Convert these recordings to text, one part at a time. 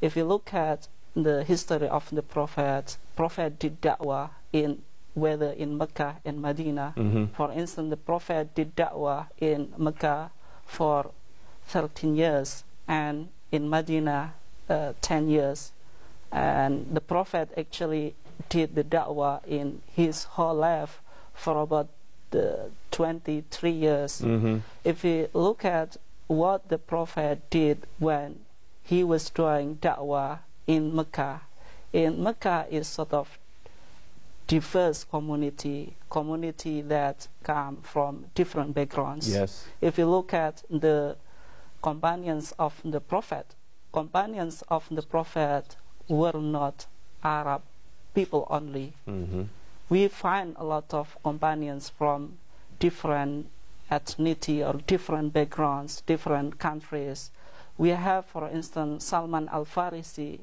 If you look at the history of the Prophet did da'wah whether in Mecca and Medina. For instance, the Prophet did da'wah in Mecca for 13 years and in Medina 10 years. And the Prophet actually did the da'wah in his whole life for about 23 years. If we look at what the Prophet did when he was doing da'wah in Mecca is sort of diverse community that come from different backgrounds. Yes. If you look at the companions of the Prophet were not Arab people only. We find a lot of companions from different ethnicity or different backgrounds, different countries. We have, for instance, Salman al-Farisi.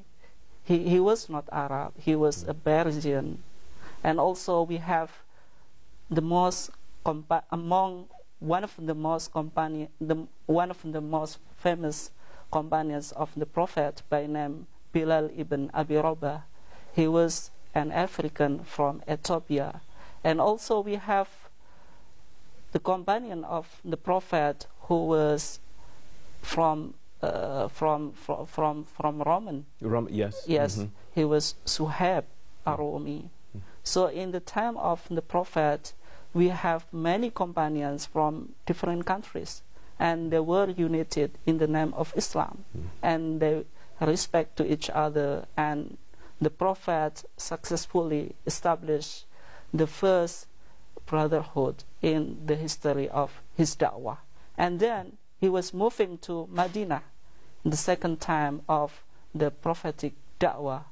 He was not Arab, he was a Persian. And also we have the most one of the most famous companions of the Prophet by name Bilal ibn Abi Rabah. He was an African from Ethiopia. And also we have the companion of the Prophet who was from Roman. Yes. Yes. He was Suhaib Arumi. So in the time of the Prophet, we have many companions from different countries, and they were united in the name of Islam, and they respect to each other, and the Prophet successfully established the first brotherhood in the history of his da'wah. And then he was moving to Medina, the second time of the prophetic da'wah.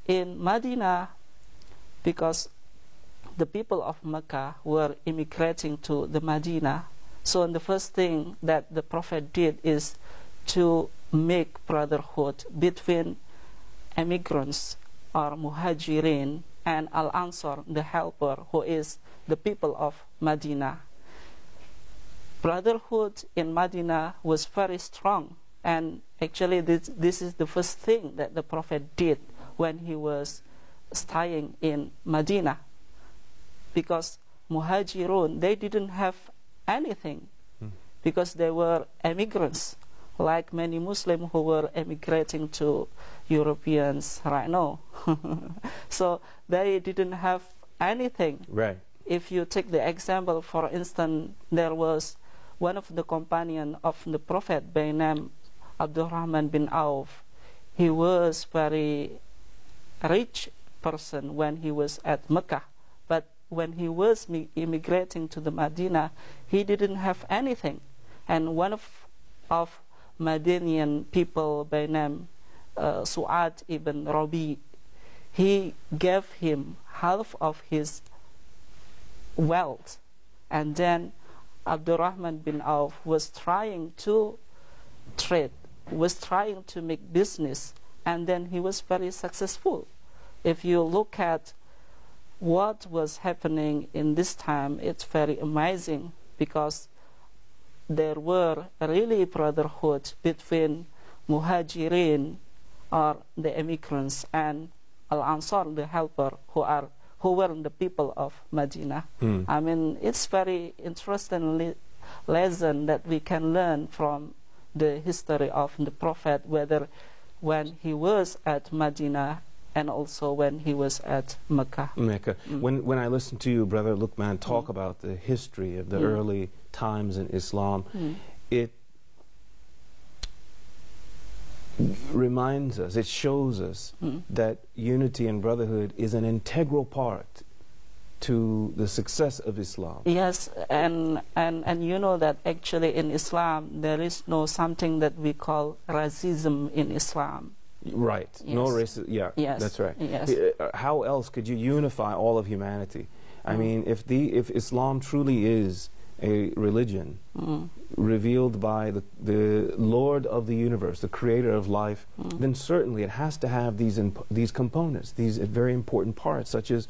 In Medina, because the people of Mecca were immigrating to the Medina, so the first thing that the Prophet did is to make brotherhood between immigrants or muhajirin and al-ansar, the helper, who is the people of Medina. Brotherhood in Medina was very strong, and actually this is the first thing that the Prophet did when he was staying in Medina, because muhajirun, they didn't have anything, because they were immigrants, like many Muslims who were emigrating to Europeans right now. So they didn't have anything. Right. If you take the example, for instance, there was one of the companions of the Prophet by name Abdurrahman bin Auf. He was very rich person when he was at Mecca, but when he was immigrating to the Medina, he didn't have anything. And one of Medinian people by name Su'ad ibn Rabi, he gave him half of his wealth, and then Abdurrahman bin Auf was trying to trade, was trying to make business, and then he was very successful. If you look at what was happening in this time, it's very amazing, because there were really brotherhood between muhajirin, or the immigrants, and al-ansar, the helper, who were the people of Medina. I mean, it's very interesting lesson that we can learn from the history of the Prophet, whether when he was at Medina and also when he was at Mecca. When I listen to you, Brother Luqman, talk about the history of the early times in Islam, it reminds us, it shows us that unity and brotherhood is an integral part to the success of Islam. Yes, and you know that actually in Islam there is no something that we call racism in Islam. Right. Yes. No racism. Yeah, yes. That's right. Yes. How else could you unify all of humanity? I mean, if Islam truly is a religion revealed by the Lord of the universe, the creator of life, then certainly it has to have these components, these very important parts, such as